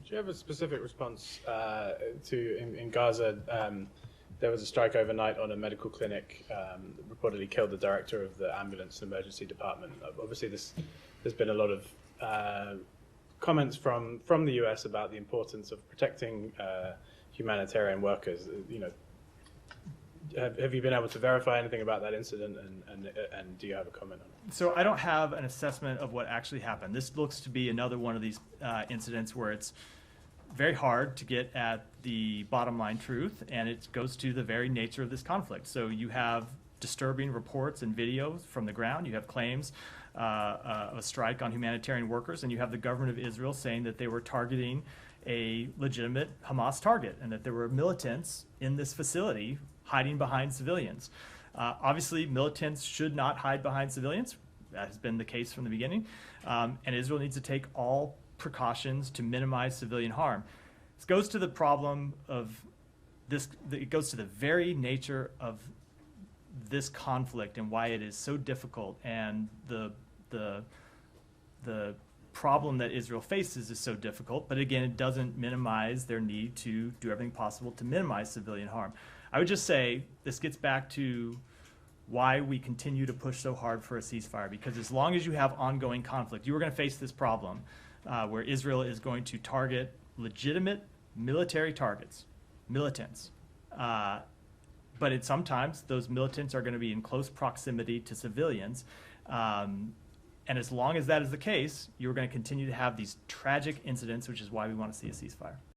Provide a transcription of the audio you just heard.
you have a specific response in Gaza? There was a strike overnight on a medical clinic that reportedly killed the director of the ambulance and emergency department. Obviously, there's been a lot of comments from the US about the importance of protecting humanitarian workers. Have you been able to verify anything about that incident, and do you have a comment on it? So I don't have an assessment of what actually happened. This looks to be another one of these incidents where it's very hard to get at the bottom line truth, and it goes to the very nature of this conflict. So you have disturbing reports and videos from the ground. You have claims of a strike on humanitarian workers, and you have the government of Israel saying that they were targeting a legitimate Hamas target and that there were militants in this facility hiding behind civilians. Obviously, militants should not hide behind civilians. That has been the case from the beginning. And Israel needs to take all precautions to minimize civilian harm. This goes to the problem of this, it goes to the very nature of this conflict and why it is so difficult, and the problem that Israel faces is so difficult, but again, it doesn't minimize their need to do everything possible to minimize civilian harm. I would just say this gets back to why we continue to push so hard for a ceasefire, because as long as you have ongoing conflict, you are going to face this problem where Israel is going to target legitimate military targets, militants. But sometimes those militants are going to be in close proximity to civilians. And as long as that is the case, you're going to continue to have these tragic incidents, which is why we want to see a ceasefire.